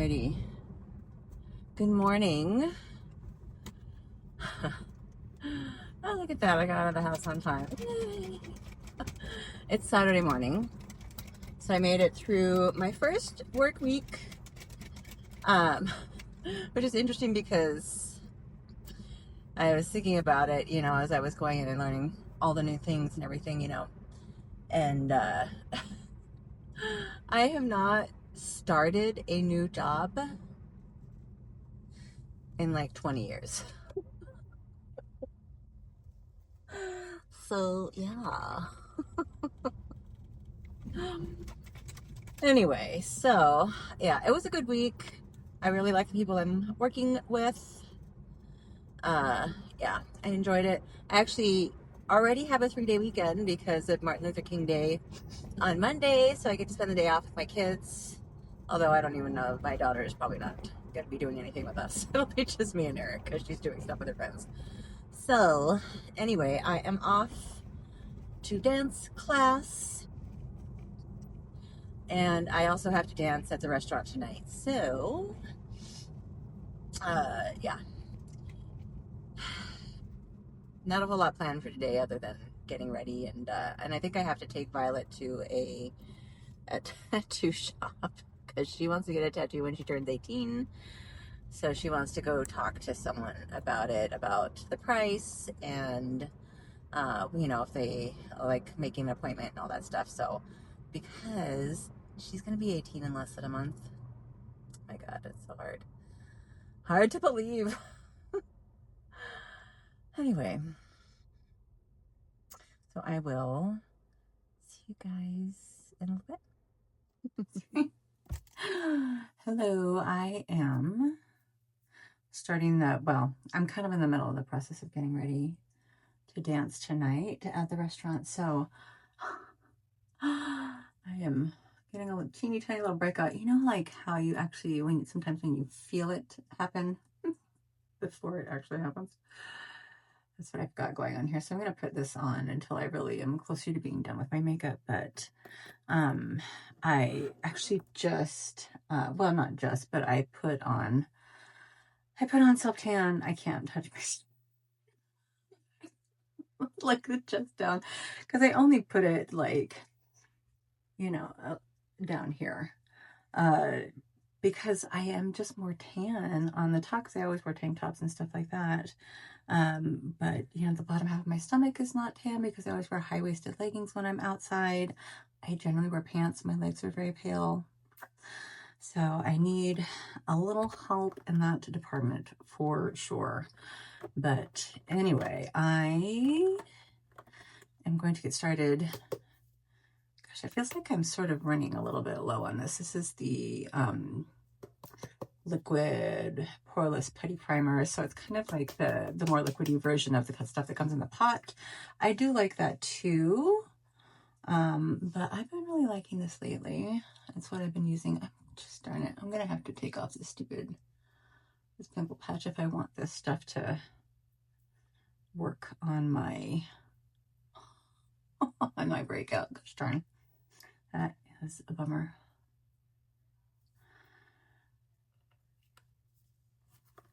Alrighty. Good morning. Oh, look at that. I got out of the house on time. Yay. It's Saturday morning. So I made it through my first work week. Which is interesting because I was thinking about it, as I was going in and learning all the new things and everything, And I have not started a new job in like 20 years. So, yeah. Anyway, so yeah, it was a good week. I really like the people I'm working with. Yeah, I enjoyed it. I actually already have a 3-day weekend because of Martin Luther King Day on Monday, so I get to spend the day off with my kids. Although I don't even know, my daughter is probably not going to be doing anything with us. It'll be just me and Eric because she's doing stuff with her friends. So, anyway, I am off to dance class. And I also have to dance at the restaurant tonight. So, yeah. Not a whole lot planned for today other than getting ready. And I think I have to take Violet to a tattoo shop because she wants to get a tattoo when she turns 18. So she wants to go talk to someone about it, about the price and, if they like making an appointment and all that stuff. So, because she's going to be 18 in less than a month. Oh my God, it's so hard. Hard to believe. Anyway, so I will see you guys in a little bit. Hello, I am starting I'm kind of in the middle of the process of getting ready to dance tonight at the restaurant. So I am getting a teeny tiny little breakout. You know, like how you actually, sometimes when you feel it happen before it actually happens. That's what I've got going on here. So I'm going to put this on until I really am closer to being done with my makeup. But I actually just, not just, but I put on self tan. I can't touch my like the chest down because I only put it like, down here. Because I am just more tan on the top because I always wear tank tops and stuff like that. But the bottom half of my stomach is not tan because I always wear high-waisted leggings when I'm outside. I generally wear pants. My legs are very pale. So I need a little help in that department for sure. But anyway, I am going to get started. Gosh, it feels like I'm sort of running a little bit low on this. This is the liquid poreless putty primer, so it's kind of like the more liquidy version of the stuff that comes in the pot. I do like that too, but I've been really liking this lately. That's what I've been using. Just darn it, I'm gonna have to take off this pimple patch if I want this stuff to work on my breakout. Gosh darn, that is a bummer.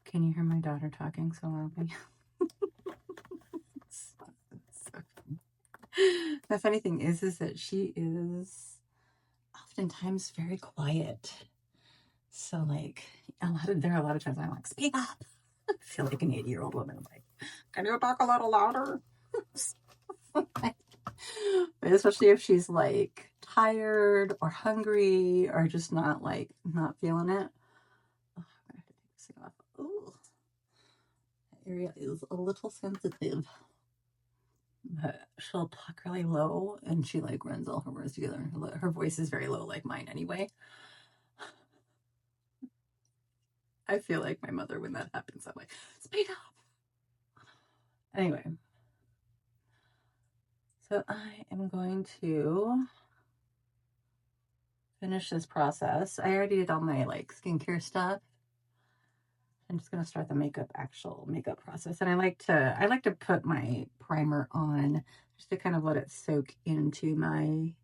Can you hear my daughter talking so loudly? The funny thing is that she is oftentimes very quiet. So like there are a lot of times I'm like, speak up. I feel like an 80-year-old woman. I'm like, can you talk a little louder? But especially if she's like tired or hungry or just not feeling it. Oh, I'm gonna have to take this thing off. Oh, that area is a little sensitive. But she'll talk really low and she like runs all her words together. Her voice is very low, like mine anyway. I feel like my mother when that happens. I'm like, speak up. Anyway, so I am going to finish this process. I already did all my like skincare stuff. I'm just gonna start the actual makeup process. And I like to put my primer on just to kind of let it soak into my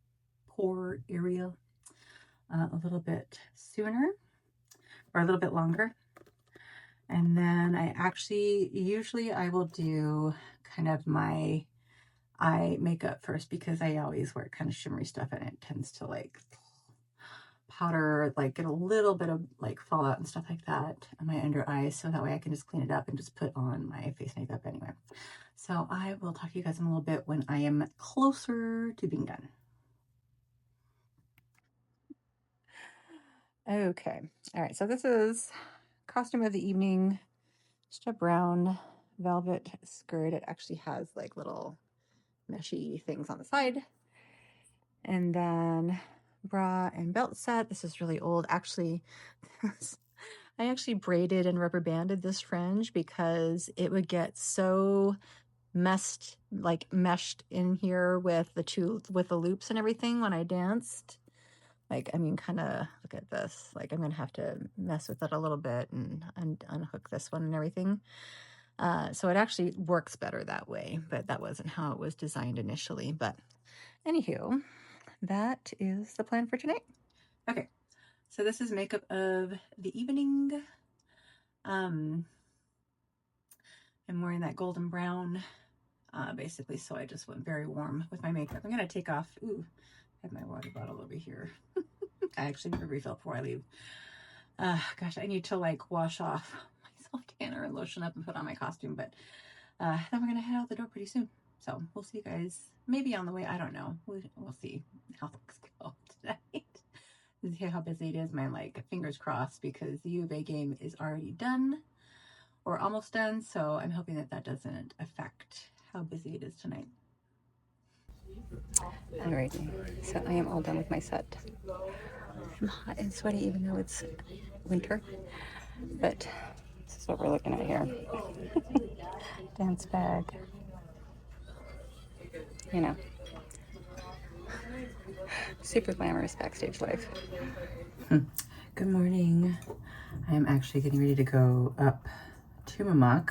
pore area a little bit sooner. or a little bit longer. And then usually I will do kind of my eye makeup first, because I always wear kind of shimmery stuff and it tends to like powder, like get a little bit of like fallout and stuff like that on my under eyes. So that way I can just clean it up and just put on my face makeup anyway. So I will talk to you guys in a little bit when I am closer to being done. Okay. All right. So this is costume of the evening. Just a brown velvet skirt. It actually has like little meshy things on the side. And then bra and belt set. This is really old. Actually, I actually braided and rubber banded this fringe because it would get so meshed in here with the loops and everything when I danced. Like, I mean, kind of look at this. Like, I'm going to have to mess with it a little bit and unhook this one and everything. So it actually works better that way, but that wasn't how it was designed initially. But anywho, that is the plan for tonight. Okay, so this is makeup of the evening. I'm wearing that golden brown, basically, so I just went very warm with my makeup. I'm going to take off, I have my water bottle over here. I actually need a refill before I leave. Gosh, I need to like wash off my self tanner and lotion up and put on my costume, but then we're going to head out the door pretty soon. So we'll see you guys maybe on the way. I don't know. We'll see how things go tonight. See how busy it is. My like fingers crossed, because the U of A game is already done or almost done. So I'm hoping that doesn't affect how busy it is tonight. Alrighty, so I am all done with my set. I'm hot and sweaty even though it's winter, but this is what we're looking at here. Dance bag, you know, super glamorous backstage life. Good morning. I am actually getting ready to go up Tumamoc.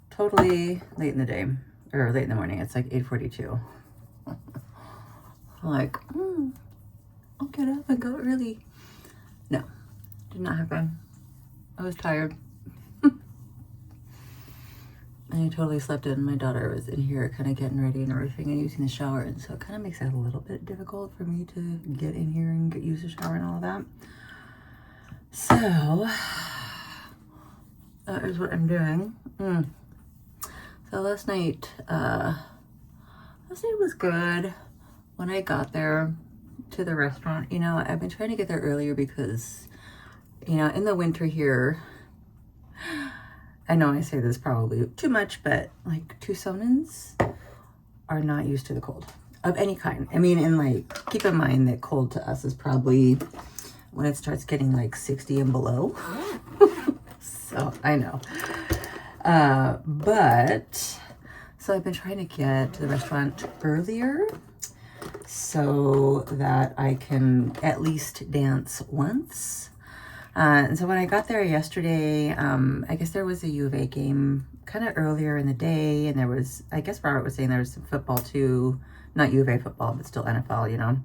Totally late in the day, or late in the morning. It's like 8:42. Like, I'll get up and go early. No, did not happen. I was tired. I totally slept in. My daughter was in here kind of getting ready and everything and using the shower, and so it kind of makes it a little bit difficult for me to get in here and use the shower and all of that. So that is what I'm doing. So last night was good. When I got there to the restaurant, you know, I've been trying to get there earlier because, you know, in the winter here, I know I say this probably too much, but like Tucsonans are not used to the cold of any kind. I mean, and like, keep in mind that cold to us is probably when it starts getting like 60 and below. So I know. So I've been trying to get to the restaurant earlier so that I can at least dance once. And so when I got there yesterday, I guess there was a U of A game kind of earlier in the day, and there was, I guess Robert was saying there was some football too, not U of A football, but still NFL, you know.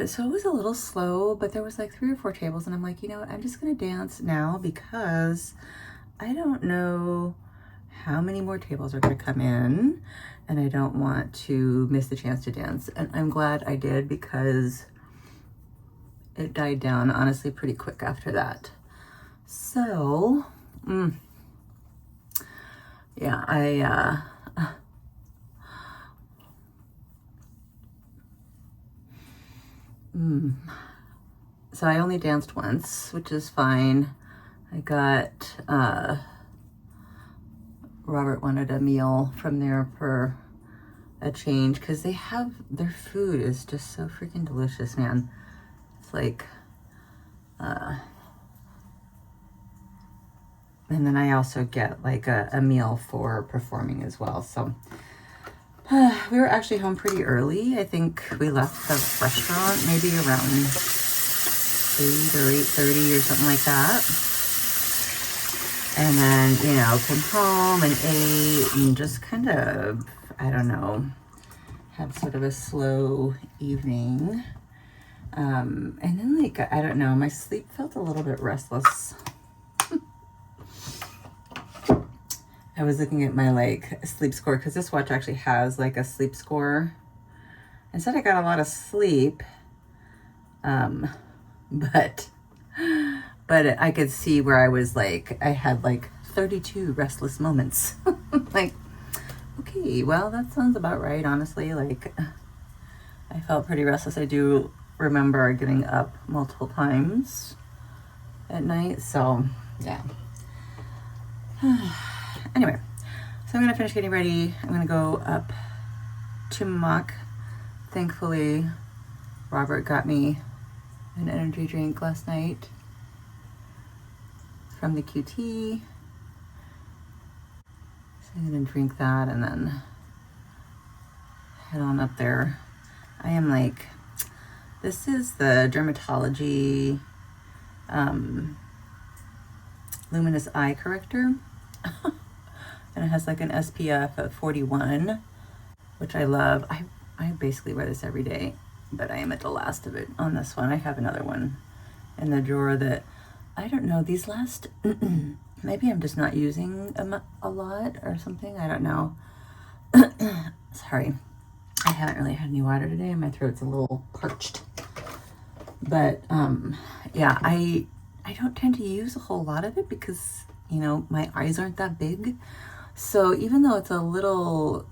So it was a little slow, but there was like 3 or 4 tables, and I'm like, you know what, I'm just gonna dance now because I don't know how many more tables are gonna come in, and I don't want to miss the chance to dance. And I'm glad I did, because it died down honestly pretty quick after that. So yeah, so I only danced once, which is fine. I got Robert wanted a meal from there for a change, because they have, their food is just so freaking delicious, man. It's like, and then I also get like a meal for performing as well. So we were actually home pretty early. I think we left the restaurant maybe around 8 or 8:30 or something like that. And then, you know, came home and ate and just kind of, I don't know, had sort of a slow evening. And then, like, I don't know, my sleep felt a little bit restless. I was looking at my, like, sleep score, because this watch actually has, like, a sleep score. I said I got a lot of sleep, but I could see where I was, like, I had, like, 32 restless moments. Like, okay, well, that sounds about right, honestly. Like, I felt pretty restless. I do remember getting up multiple times at night, so yeah. Anyway, so I'm gonna finish getting ready. I'm gonna go up Tumamoc. Thankfully, Robert got me an energy drink last night from the QT. So I'm gonna drink that and then head on up there. I am like, this is the Dermatology Luminous Eye Corrector. And it has like an SPF of 41, which I love. I basically wear this every day, but I am at the last of it on this one. I have another one in the drawer that, I don't know, these last, maybe I'm just not using a lot or something. I don't know. Sorry. I haven't really had any water today and my throat's a little parched. But yeah, I don't tend to use a whole lot of it because, you know, my eyes aren't that big. So even though it's a little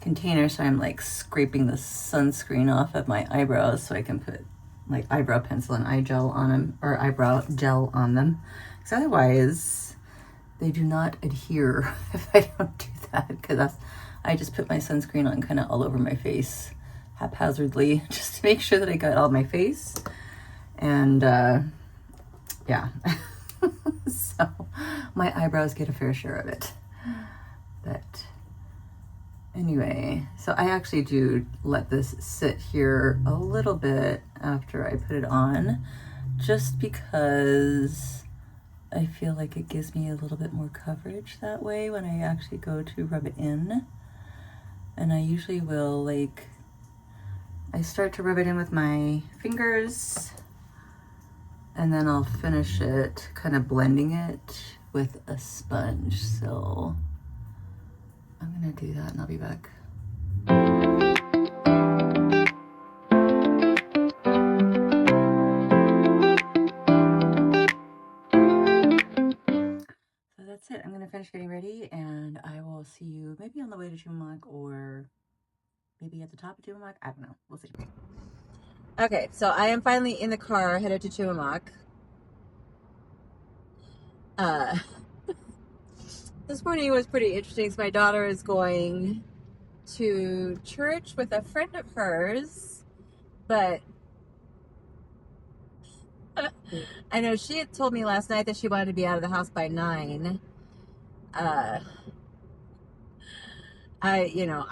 container, so I'm like scraping the sunscreen off of my eyebrows so I can put like eyebrow pencil and eye gel on them, or eyebrow gel on them. Because otherwise they do not adhere if I don't do that, because I just put my sunscreen on kind of all over my face haphazardly just to make sure that I got all my face. And yeah. So my eyebrows get a fair share of it. But anyway, so I actually do let this sit here a little bit after I put it on, just because I feel like it gives me a little bit more coverage that way when I actually go to rub it in. And I usually will, like, I start to rub it in with my fingers, and then I'll finish it kind of blending it with a sponge. So I'm gonna do that and I'll be back. So that's it. I'm gonna finish getting ready and I will see you maybe on the way to Tumamoc or maybe at the top of Tumamoc. I don't know. We'll see. Okay, so I am finally in the car headed to Tumamoc. This morning was pretty interesting. So my daughter is going to church with a friend of hers, but I know she had told me last night that she wanted to be out of the house by 9.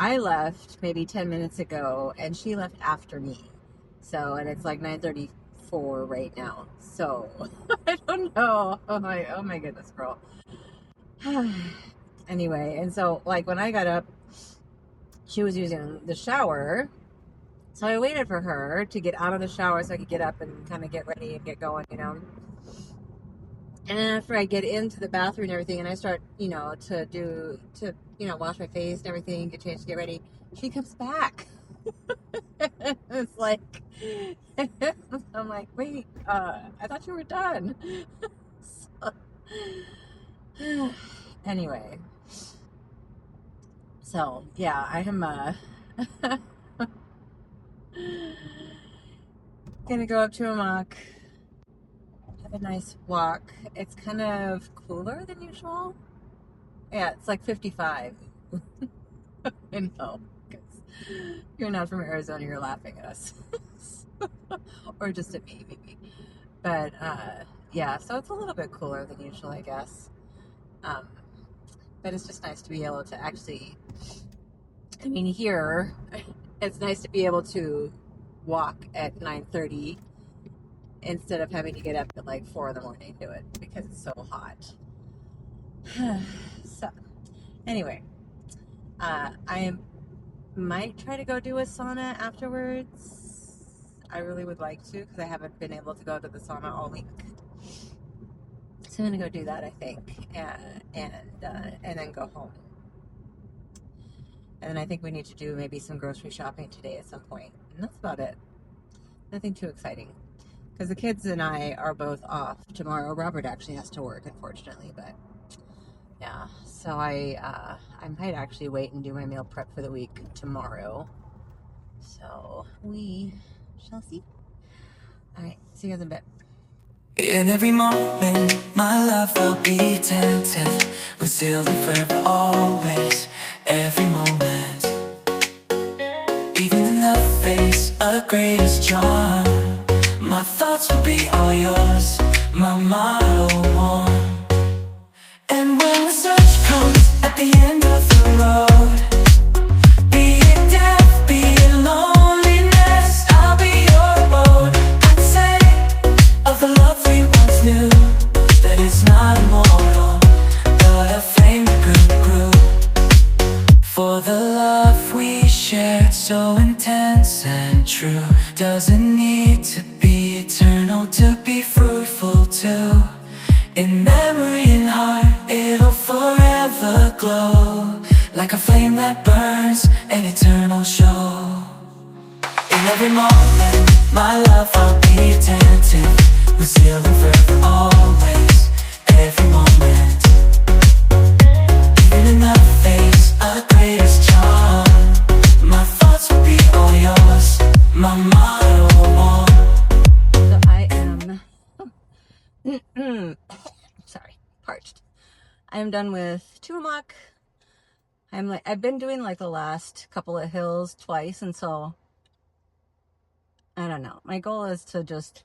I left maybe 10 minutes ago and she left after me. So, and it's like 9:34 right now. So, I don't know. Oh my goodness, girl. Anyway, and so like when I got up, she was using the shower. So I waited for her to get out of the shower so I could get up and kind of get ready and get going, you know. And then after I get into the bathroom and everything, and I start, to wash my face and everything, get changed, get ready, she comes back. It's like, I'm like, wait, I thought you were done. So, anyway, so yeah, I am gonna go up to Tumamoc, have a nice walk. It's kind of cooler than usual. Yeah, it's like 55. I know, because you're not from Arizona, you're laughing at us. Or just at me, maybe. But, yeah, so it's a little bit cooler than usual, I guess. But it's just nice to be able to actually, I mean, here, it's nice to be able to walk at 9:30 instead of having to get up at like 4 in the morning to do it because it's so hot. So, anyway, I am Might try to go do a sauna afterwards. I really would like to because I haven't been able to go to the sauna all week. So I'm gonna go do that, I think, and then go home. And then I think we need to do maybe some grocery shopping today at some point. And that's about it. Nothing too exciting. Because the kids and I are both off tomorrow. Robert actually has to work, unfortunately, but yeah. So I might actually wait and do my meal prep for the week tomorrow. So we shall see. All right, see you guys in a bit. In every moment, my love will be attentive, concealed and forever, always. Every moment, even in the face of greatest charm, my thoughts will be all yours, my motto one. And when the search comes at the end of the road, be it death, be it loneliness, I'll be your abode. I'd say of the love we once knew, that it's not immortal, but a flame that grew. For the love we shared, so intense and true, doesn't need to be eternal to be fruitful too. In memory and heart, it'll forever glow, like a flame that burns, an eternal show. In every moment, my love, I'll be attentive, concealed and forever, always. Every moment, even in the face of greatest charm, my thoughts will be all yours, my motto one. So I am sorry, parched. I am done with Tumamoc. I've been doing like the last couple of hills twice, and so I don't know. My goal is to just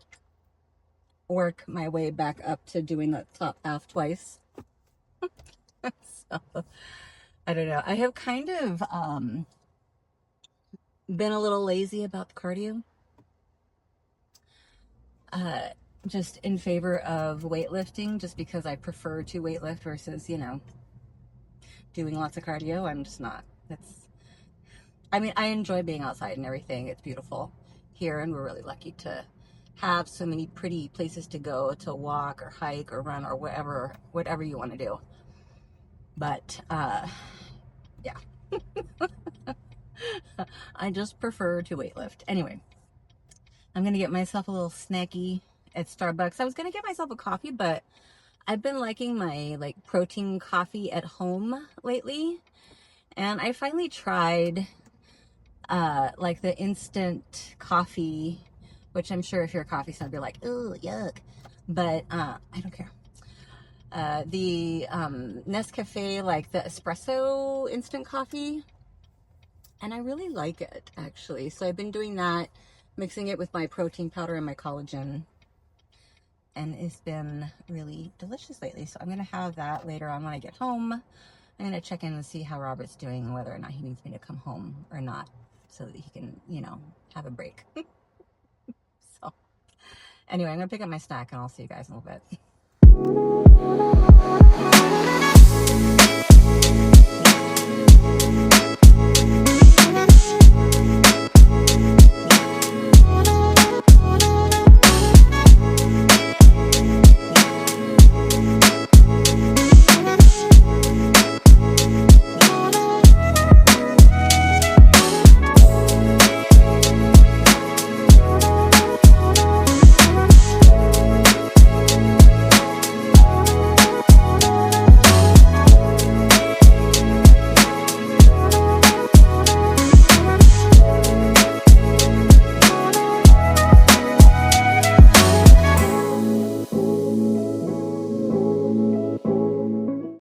work my way back up to doing the top half twice. So I don't know. I have kind of been a little lazy about the cardio. Just in favor of weightlifting, just because I prefer to weightlift versus, doing lots of cardio. I'm just not. I enjoy being outside and everything. It's beautiful here, and we're really lucky to have so many pretty places to go to walk or hike or run or whatever you want to do. But yeah. I just prefer to weightlift. Anyway, I'm gonna get myself a little snacky at Starbucks. I was gonna get myself a coffee, but I've been liking my protein coffee at home lately, and I finally tried the instant coffee, which I'm sure if you're a coffee snob you're like, oh yuck, but I don't care. The Nescafe, the espresso instant coffee, and I really like it actually. So I've been doing that, mixing it with my protein powder and my collagen, and it's been really delicious lately. So I'm gonna have that later on when I get home. I'm gonna check in and see how Robert's doing, whether or not he needs me to come home or not, so that he can, have a break. So anyway, I'm gonna pick up my snack and I'll see you guys in a little bit.